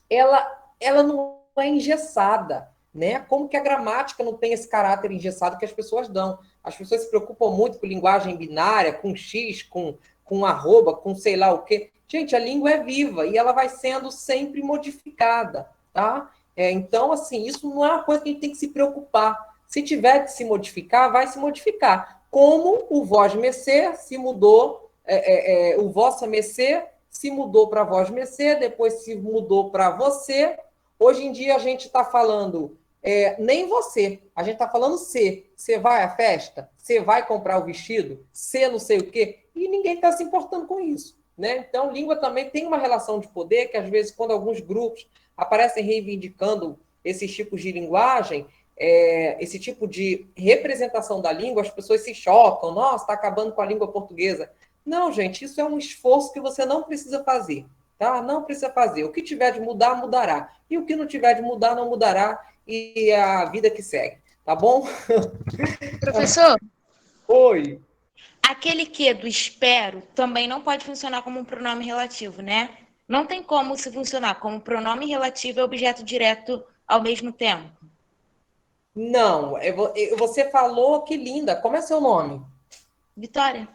ela não é engessada, né? Como que a gramática não tem esse caráter engessado que as pessoas dão. As pessoas se preocupam muito com linguagem binária, com X, com arroba, com sei lá o quê. Gente, a língua é viva e ela vai sendo sempre modificada, tá? Então, assim, isso não é uma coisa que a gente tem que se preocupar. Se tiver de se modificar, vai se modificar. Como o voz mercê se mudou, o vossa mercê se mudou para voz mercê, depois se mudou para você. Hoje em dia a gente está falando nem você, a gente está falando você. Você vai à festa? Você vai comprar o vestido? Você não sei o quê? E ninguém está se importando com isso, né? Então, língua também tem uma relação de poder que, às vezes, quando alguns grupos aparecem reivindicando esses tipos de linguagem, esse tipo de representação da língua, as pessoas se chocam. Nossa, está acabando com a língua portuguesa. Não, gente, isso é um esforço que você não precisa fazer, tá? Não precisa fazer. O que tiver de mudar, mudará. E o que não tiver de mudar, não mudará. E é a vida que segue, tá bom? Professor, Oi. aquele que do espero também não pode funcionar como um pronome relativo, né? Não tem como se funcionar como pronome relativo e objeto direto ao mesmo tempo. Não, você falou que linda. Como é seu nome? Vitória.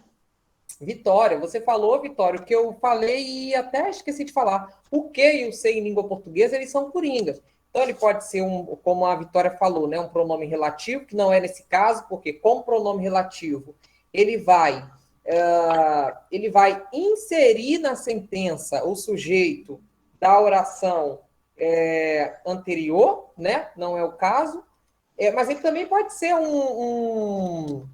Vitória, você falou, Vitória, o que eu falei e até esqueci de falar. O que e o se em língua portuguesa, eles são coringas. Então, ele pode ser, como a Vitória falou, né, um pronome relativo, que não é nesse caso, porque como pronome relativo, ele vai inserir na sentença o sujeito da oração anterior, né? Não é o caso. Mas ele também pode ser um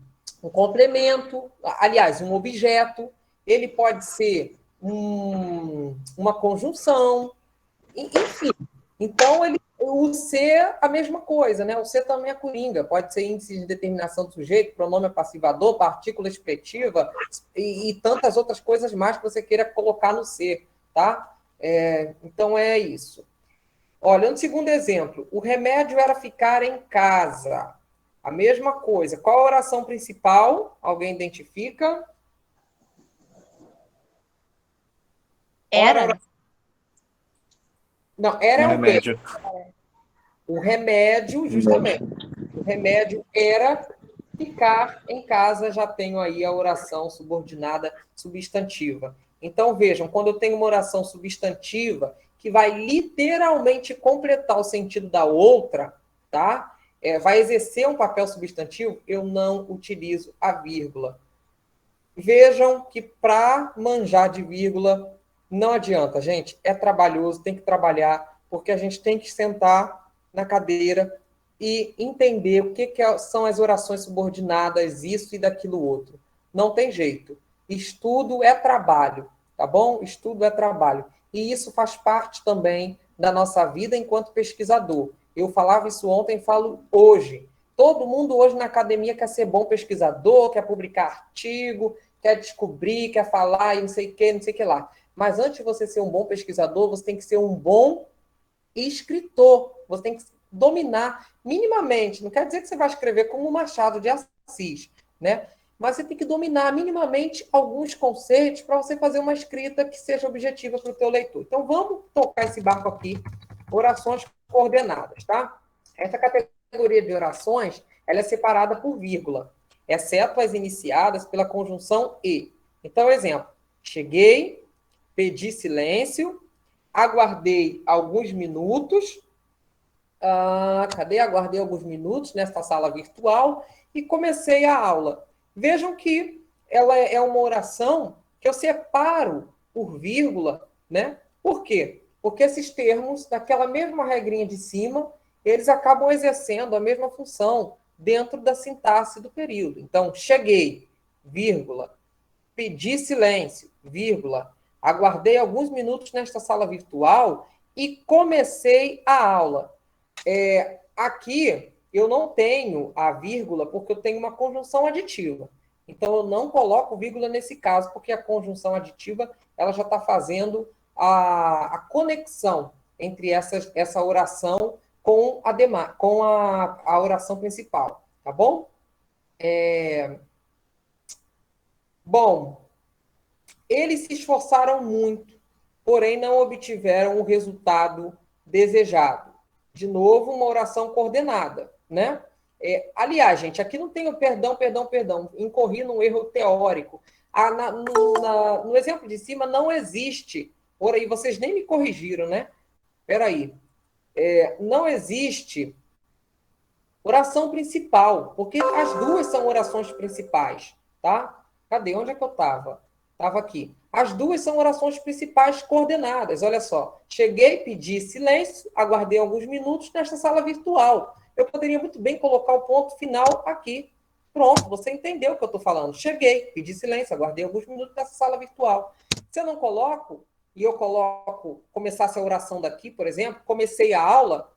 complemento, aliás, um objeto, ele pode ser uma conjunção, enfim. Então, o ser, a mesma coisa, né? O ser também é coringa, pode ser índice de determinação do sujeito, pronome passivo-ador, partícula expletiva e tantas outras coisas mais que você queira colocar no ser, tá? Então, é isso. Olha, um segundo exemplo. O remédio era ficar em casa. A mesma coisa. Qual a oração principal? Alguém identifica? Era? Não, era Um o remédio. O remédio, justamente. O remédio era ficar em casa. Já tenho aí a oração subordinada substantiva. Então, vejam, quando eu tenho uma oração substantiva que vai literalmente completar o sentido da outra, tá? Vai exercer um papel substantivo, eu não utilizo a vírgula. Vejam que para manjar de vírgula não adianta, gente. É trabalhoso, tem que trabalhar, porque a gente tem que sentar na cadeira e entender o que são as orações subordinadas, isso e daquilo outro. Não tem jeito. Estudo é trabalho, tá bom? Estudo é trabalho. E isso faz parte também da nossa vida enquanto pesquisador. Eu falava isso ontem, falo hoje. Todo mundo hoje na academia quer ser bom pesquisador, quer publicar artigo, quer descobrir, quer falar e não sei o que lá. Mas antes de você ser um bom pesquisador, você tem que ser um bom escritor. Você tem que dominar minimamente. Não quer dizer que você vai escrever como o Machado de Assis, né? mas você tem que dominar minimamente alguns conceitos para você fazer uma escrita que seja objetiva para o teu leitor. Então, vamos tocar esse barco aqui, orações coordenadas, tá? Essa categoria de orações, ela é separada por vírgula, exceto as iniciadas pela conjunção e. Então, exemplo, cheguei, pedi silêncio, aguardei alguns minutos, Aguardei alguns minutos nesta sala virtual e comecei a aula. Vejam que ela é uma oração que eu separo por vírgula, né? Por quê? Porque esses termos, daquela mesma regrinha de cima, eles acabam exercendo a mesma função dentro da sintaxe do período. Então, cheguei, vírgula, pedi silêncio, vírgula, aguardei alguns minutos nesta sala virtual e comecei a aula. Aqui eu não tenho a vírgula porque eu tenho uma conjunção aditiva. Então, eu não coloco vírgula nesse caso, porque a conjunção aditiva ela já está fazendo a conexão entre essa oração com a oração principal. Tá bom? Bom, eles se esforçaram muito, porém não obtiveram o resultado desejado. De novo, uma oração coordenada, né? Aliás, gente, aqui não tem o perdão, incorri num erro teórico. No exemplo de cima não existe, por aí vocês nem me corrigiram, né? Espera aí. Não existe oração principal, porque as duas são orações principais, tá? Cadê? Onde é que eu estava? Estava aqui. As duas são orações principais coordenadas. Olha só. Cheguei, pedi silêncio, aguardei alguns minutos nesta sala virtual. Eu poderia muito bem colocar o ponto final aqui. Pronto, você entendeu o que eu estou falando. Cheguei, pedi silêncio, aguardei alguns minutos nessa sala virtual. Se eu não coloco, e eu coloco, começasse a oração daqui, por exemplo, comecei a aula,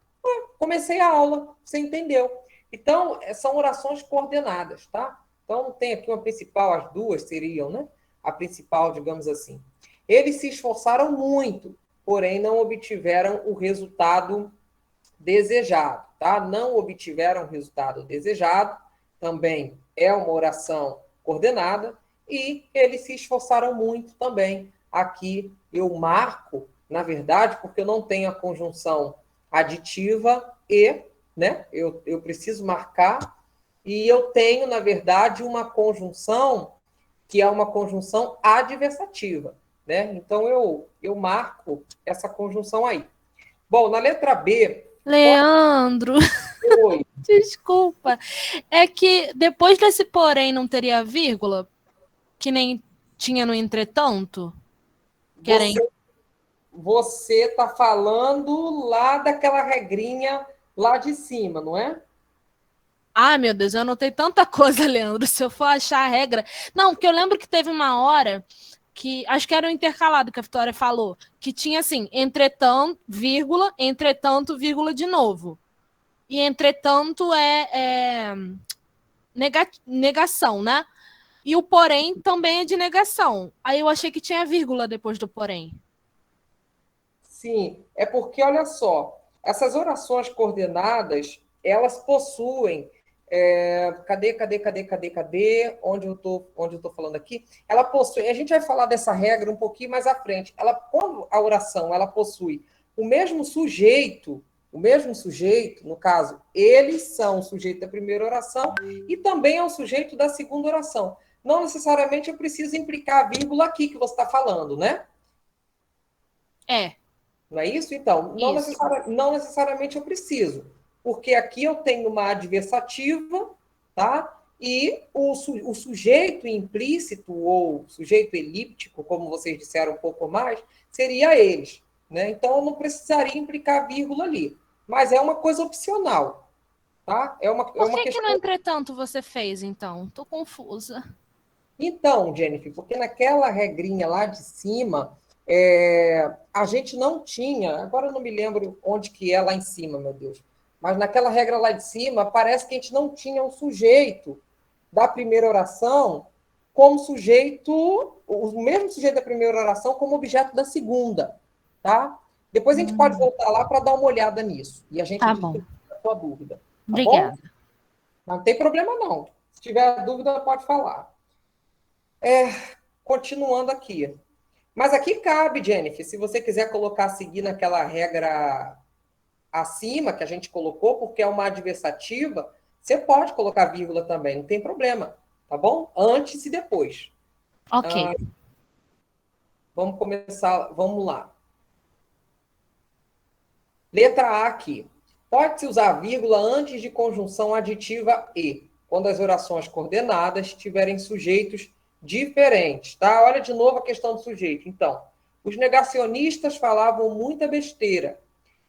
você entendeu. Então, são orações coordenadas, tá? Então, tem aqui uma principal, as duas seriam, né? A principal, digamos assim. Eles se esforçaram muito, porém não obtiveram o resultado desejado, tá? Não obtiveram o resultado desejado, também é uma oração coordenada, e eles se esforçaram muito também. Aqui eu marco, na verdade, porque eu não tenho a conjunção aditiva e, né? Eu preciso marcar, e eu tenho, na verdade, uma conjunção que é uma conjunção adversativa, né? Então, eu marco essa conjunção aí. Bom, na letra B... Leandro, Oi. desculpa. É que depois desse porém não teria vírgula, que nem tinha no entretanto? Você está falando lá daquela regrinha lá de cima, não é? Ah, meu Deus, eu anotei tanta coisa, Leandro, se eu for achar a regra... Não, porque eu lembro que teve uma hora que, acho que era o intercalado que a Vitória falou, que tinha assim, entretanto, vírgula de novo. E entretanto negação, né? E o porém também é de negação. Aí eu achei que tinha vírgula depois do porém. Sim, é porque, olha só, essas orações coordenadas, elas possuem... Cadê? Onde eu tô falando aqui? Ela possui... A gente vai falar dessa regra um pouquinho mais à frente. Quando a oração ela possui o mesmo sujeito, no caso, eles são o sujeito da primeira oração e também é o sujeito da segunda oração. Não necessariamente eu preciso implicar a vírgula aqui que você está falando, né? Não é isso? Então, não necessariamente eu preciso. Porque aqui eu tenho uma adversativa, tá? E o sujeito implícito, ou sujeito elíptico, como vocês disseram um pouco mais, seria eles, né? Então, eu não precisaria implicar vírgula ali. Mas é uma coisa opcional, tá? Por que no entretanto você fez, então? Estou confusa. Então, Jennifer, porque naquela regrinha lá de cima, a gente não tinha... Agora eu não me lembro onde que é lá em cima, meu Deus. Mas naquela regra lá de cima, parece que a gente não tinha o sujeito da primeira oração como sujeito, o mesmo sujeito da primeira oração como objeto da segunda, tá? Depois a gente pode voltar lá para dar uma olhada nisso. E a gente discute a sua dúvida. Tá Obrigada. bom? Não tem problema, não. Se tiver dúvida, pode falar. Continuando aqui. Mas aqui cabe, Jennifer, se você quiser colocar, seguir naquela regra acima que a gente colocou, porque é uma adversativa, você pode colocar vírgula também, não tem problema, tá bom? Antes e depois. Ok. Vamos começar, vamos lá. Letra A aqui. Pode-se usar vírgula antes de conjunção aditiva e, quando as orações coordenadas tiverem sujeitos diferentes, tá? Olha de novo a questão do sujeito. Então, os negacionistas falavam muita besteira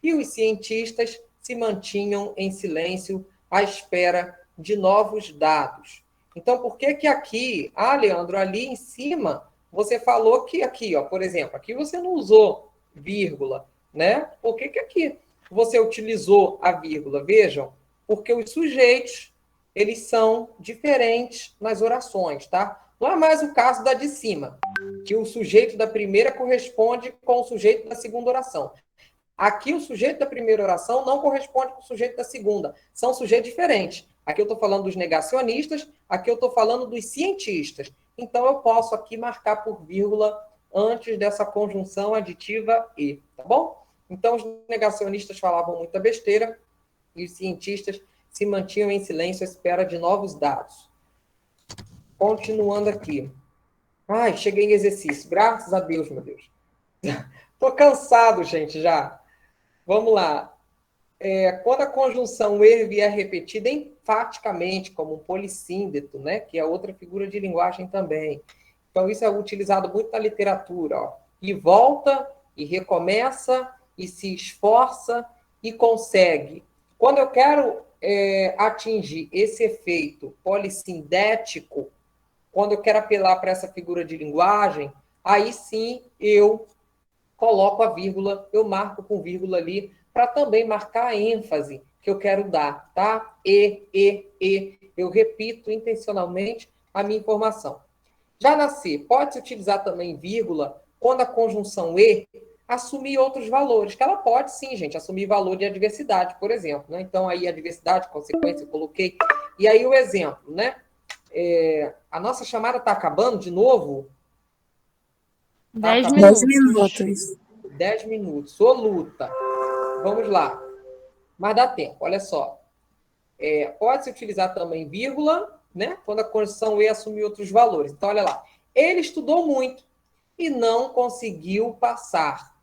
e os cientistas se mantinham em silêncio à espera de novos dados. Então, por que que aqui, Leandro, ali em cima, você falou que aqui, ó, por exemplo, aqui você não usou vírgula, né? Por que que aqui você utilizou a vírgula? Vejam, porque os sujeitos, eles são diferentes nas orações, tá? Não é mais o caso da de cima, que o sujeito da primeira corresponde com o sujeito da segunda oração. Aqui, o sujeito da primeira oração não corresponde com o sujeito da segunda. São sujeitos diferentes. Aqui eu estou falando dos negacionistas, aqui eu estou falando dos cientistas. Então, eu posso aqui marcar por vírgula antes dessa conjunção aditiva e, tá bom? Então, os negacionistas falavam muita besteira e os cientistas se mantinham em silêncio à espera de novos dados. Continuando aqui. Cheguei em exercício. Graças a Deus, meu Deus. Estou cansado, gente, já. Vamos lá. Quando a conjunção e vier repetida enfaticamente, como um polissíndeto, né, que é outra figura de linguagem também. Então, isso é utilizado muito na literatura. Ó. E volta, e recomeça, e se esforça, e consegue. Quando eu quero atingir esse efeito polissindético, quando eu quero apelar para essa figura de linguagem, aí sim eu coloco a vírgula, eu marco com vírgula ali, para também marcar a ênfase que eu quero dar, tá? E. Eu repito intencionalmente a minha informação. Já na C, pode-se utilizar também vírgula quando a conjunção e assumir outros valores, que ela pode sim, gente, assumir valor de adversidade, por exemplo, né? Então, aí, adversidade, consequência, eu coloquei. E aí, o exemplo, né? A nossa chamada está acabando de novo? 10 minutos. 10 minutos. Ô, luta. Vamos lá. Mas dá tempo, olha só. Pode-se utilizar também vírgula, né? Quando a conjunção e assumir outros valores. Então, olha lá. Ele estudou muito e não conseguiu passar.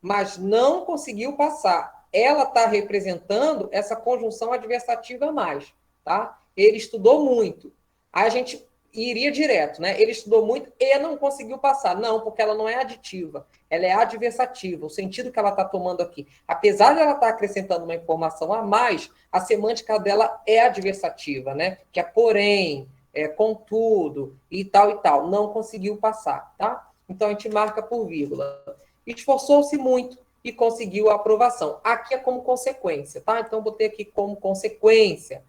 Mas não conseguiu passar. Ela está representando essa conjunção adversativa mais, tá? Ele estudou muito. Aí a gente iria direto, né? Ele estudou muito e não conseguiu passar. Não, porque ela não é aditiva, ela é adversativa, o sentido que ela está tomando aqui. Apesar de ela estar acrescentando uma informação a mais, a semântica dela é adversativa, né? Que é porém, contudo, e tal, não conseguiu passar, tá? Então, a gente marca por vírgula. Esforçou-se muito e conseguiu a aprovação. Aqui é como consequência, tá? Então, botei aqui como consequência.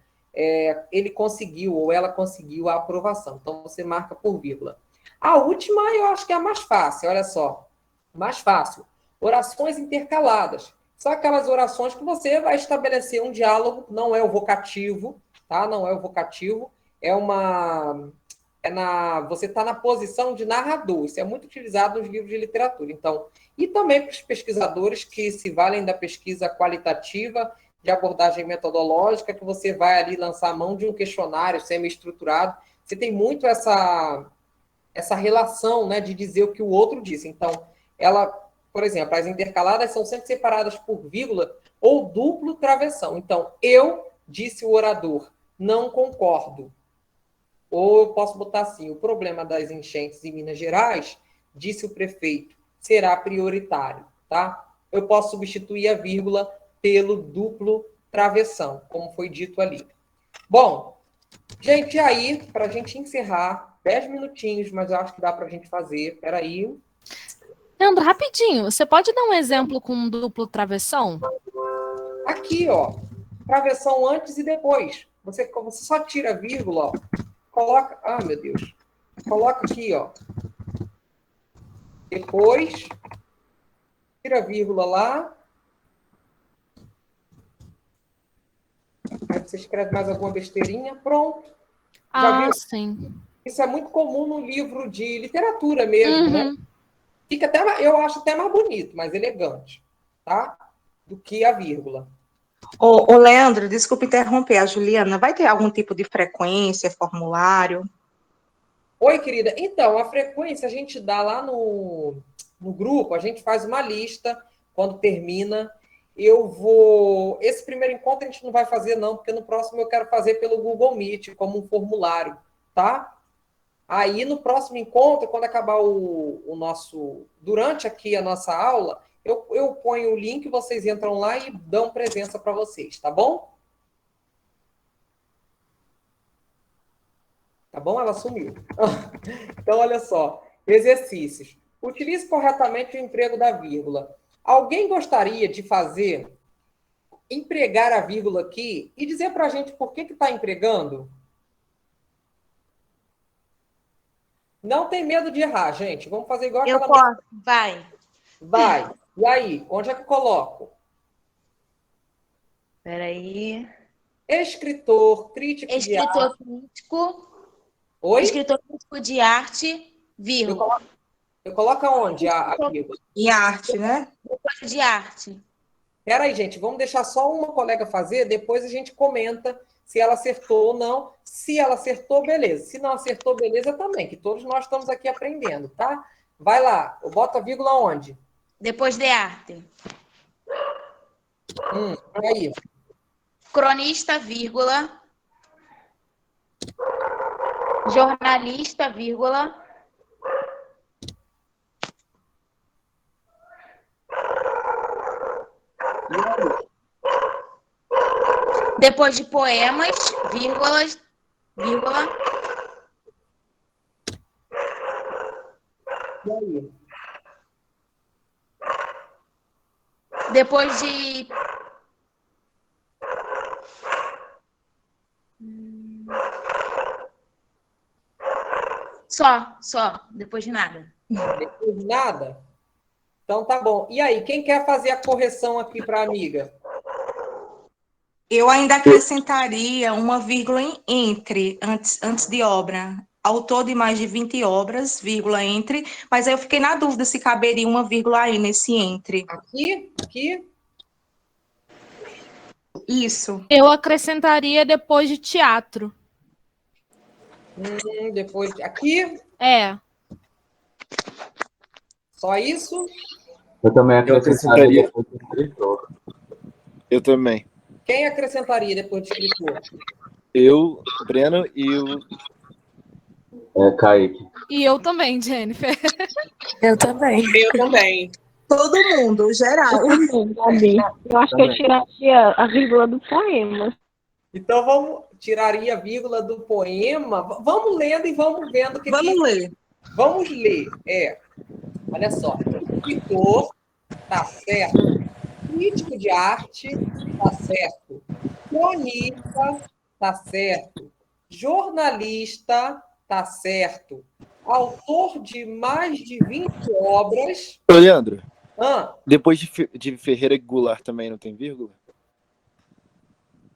Ele conseguiu ou ela conseguiu a aprovação. Então, você marca por vírgula. A última, eu acho que é a mais fácil, olha só. Mais fácil. Orações intercaladas. São aquelas orações que você vai estabelecer um diálogo, não é o vocativo, tá? Não é o vocativo, você está na posição de narrador. Isso é muito utilizado nos livros de literatura. Então, e também para os pesquisadores que se valem da pesquisa qualitativa, de abordagem metodológica, que você vai ali lançar a mão de um questionário semi-estruturado. Você tem muito essa relação, né, de dizer o que o outro disse. Então, por exemplo, as intercaladas são sempre separadas por vírgula ou duplo travessão. Então, eu, disse o orador, não concordo. Ou eu posso botar assim, o problema das enchentes em Minas Gerais, disse o prefeito, será prioritário, tá? Eu posso substituir a vírgula pelo duplo travessão, como foi dito ali. Bom, gente, aí, para a gente encerrar, 10 minutinhos, mas eu acho que dá para a gente fazer. Peraí. Leandro, rapidinho, você pode dar um exemplo com um duplo travessão? Aqui, ó, travessão antes e depois. Você só tira a vírgula, ó, coloca... Ah, meu Deus. Coloca aqui, ó. Depois, tira a vírgula lá. Aí você escreve mais alguma besteirinha, pronto. Já viu? Sim. Isso é muito comum no livro de literatura mesmo, né? Fica até, eu acho até mais bonito, mais elegante, tá? Do que a vírgula. Ô, Leandro, desculpa interromper, a Juliana, vai ter algum tipo de frequência, formulário? Oi, querida. Então, a frequência a gente dá lá no grupo, a gente faz uma lista quando termina. Esse primeiro encontro a gente não vai fazer, não, porque no próximo eu quero fazer pelo Google Meet, como um formulário, tá? Aí, no próximo encontro, quando acabar o nosso. Durante aqui a nossa aula, eu ponho o link, vocês entram lá e dão presença para vocês, tá bom? Tá bom? Ela sumiu. Então, olha só. Exercícios. Utilize corretamente o emprego da vírgula. Alguém gostaria de empregar a vírgula aqui e dizer para a gente por que está empregando? Não tem medo de errar, gente. Vamos fazer igual Eu aquela... posso, vai. Vai. E aí, onde é que eu coloco? Peraí. Escritor, crítico de Escritor arte. crítico. Oi? Escritor crítico de arte, vírgula. Eu coloco aonde a vírgula? Em arte, né? De arte. Peraí, gente, vamos deixar só uma colega fazer, depois a gente comenta se ela acertou ou não. Se ela acertou, beleza. Se não acertou, beleza também, que todos nós estamos aqui aprendendo, tá? Vai lá, eu boto a vírgula onde? Depois de arte. Aí. Cronista, vírgula. Jornalista, vírgula. Depois de poemas, vírgulas, vírgula. E aí? Depois de... Só. Depois de nada. Depois de nada? Então tá bom. E aí, quem quer fazer a correção aqui para a amiga? Eu ainda acrescentaria uma vírgula entre, antes de obra. Autor de mais de 20 obras, vírgula entre, mas aí eu fiquei na dúvida se caberia uma vírgula aí nesse entre. Aqui? Isso. Eu acrescentaria depois de teatro. Depois de... Aqui? É. Só isso? Eu também acrescentaria depois de escritor. Eu também. Quem acrescentaria depois de escritor? Eu, Breno e o... Kaique. E eu também, Jennifer. Eu também. Eu também. Todo mundo, geral. Eu também, Gabi. Eu acho que eu tiraria a vírgula do poema. Então, tiraria a vírgula do poema. Vamos lendo e vamos vendo o que... Ler. Vamos ler. Olha só. Escritor, tá certo. Crítico de arte, tá certo. Cronista, tá certo. Jornalista, tá certo. Autor de mais de 20 obras. Ô, Leandro, Ah, depois de Ferreira Goulart também não tem vírgula?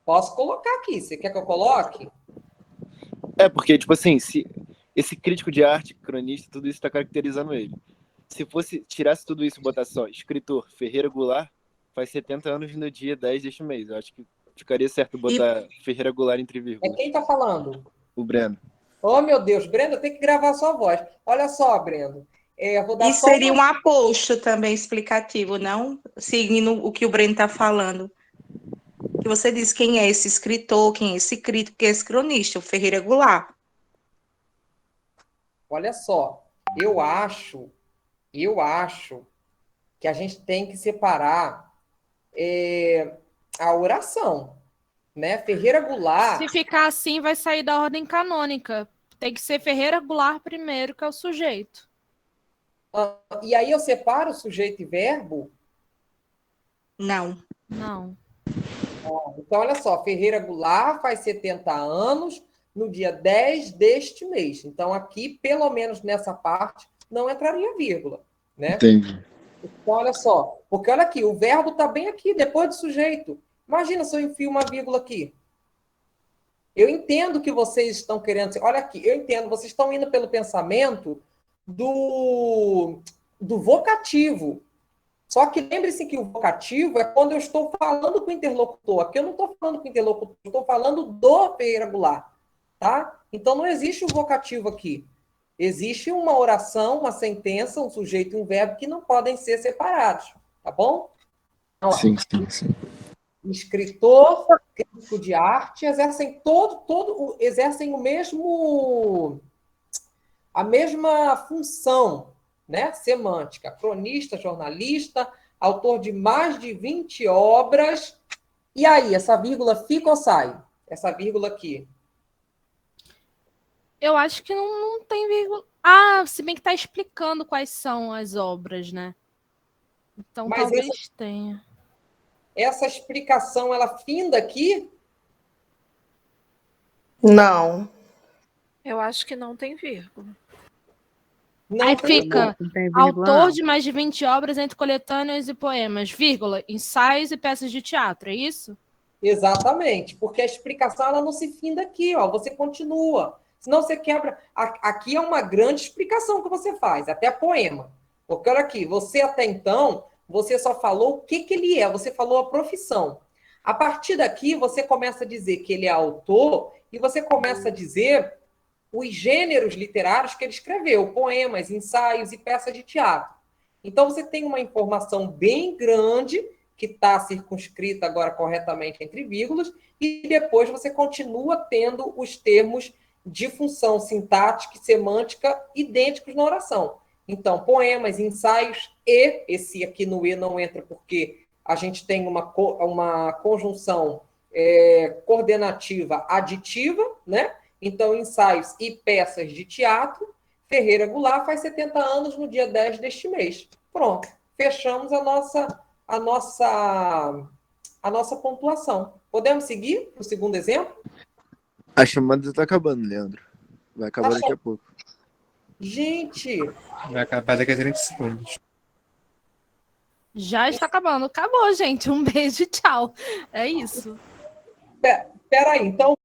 posso colocar aqui. Você quer que eu coloque? É, porque, tipo assim, se esse crítico de arte, cronista, tudo isso está caracterizando ele. Se tirasse tudo isso e botar só escritor Ferreira Goulart, faz 70 anos no dia 10 deste mês. Eu acho que ficaria certo botar Ferreira Goulart entre vírgulas. É quem tá falando? O Breno. Oh, meu Deus, Brenda, tem que gravar a sua voz. Olha só, Brenda. Vou dar E só seria um aposto também explicativo, não? Seguindo o que o Breno está falando. Que você diz quem é esse escritor, quem é esse crítico, quem é esse cronista, o Ferreira Goulart. Olha só, eu acho que a gente tem que separar a oração, né? Ferreira Goulart... Se ficar assim, vai sair da ordem canônica. Tem que ser Ferreira Goulart primeiro, que é o sujeito. E aí eu separo o sujeito e verbo? Não. Então, olha só, Ferreira Goulart faz 70 anos no dia 10 deste mês. Então, aqui, pelo menos nessa parte, não entraria vírgula, né? Entendi. Então, olha só, porque olha aqui, o verbo está bem aqui, depois do sujeito. Imagina se eu enfio uma vírgula aqui. Eu entendo que vocês estão querendo... Olha aqui, eu entendo, vocês estão indo pelo pensamento do vocativo. Só que lembre-se que o vocativo é quando eu estou falando com o interlocutor. Aqui eu não estou falando com o interlocutor, eu estou falando do Ferreira Goulart. Tá? Então não existe o vocativo aqui. Existe uma oração, uma sentença, um sujeito e um verbo que não podem ser separados. Tá bom? Então, Sim. escritor, crítico de arte, exercem exercem a mesma função, né, semântica. Cronista, jornalista, autor de mais de 20 obras. E aí, essa vírgula fica ou sai? Essa vírgula aqui. Eu acho que não tem vírgula. Ah, se bem que está explicando quais são as obras, né? Então Mas talvez tenha. Essa explicação, ela finda aqui? Não. Eu acho que não tem vírgula. Não Aí tem fica Não tem vírgula, autor não. de mais de 20 obras entre coletâneas e poemas, vírgula, ensaios e peças de teatro, é isso? Exatamente, porque a explicação ela não se finda aqui, ó, você continua. Senão você quebra. Aqui é uma grande explicação que você faz, até poema. Porque olha aqui, você até então, você só falou o que ele é, você falou a profissão. A partir daqui, você começa a dizer que ele é autor e você começa a dizer os gêneros literários que ele escreveu, poemas, ensaios e peças de teatro. Então, você tem uma informação bem grande, que está circunscrita agora corretamente entre vírgulas, e depois você continua tendo os termos de função sintática e semântica idênticos na oração. Então, poemas, ensaios e, esse aqui no E não entra porque a gente tem uma conjunção coordenativa aditiva, né? Então, ensaios e peças de teatro. Ferreira Goulart faz 70 anos no dia 10 deste mês. Pronto, fechamos a nossa pontuação. Podemos seguir para o segundo exemplo? A chamada está acabando, Leandro. Vai acabar daqui a pouco. Gente! Vai acabar daqui a 30 segundos. Já está acabando. Acabou, gente. Um beijo e tchau. É isso. Peraí, então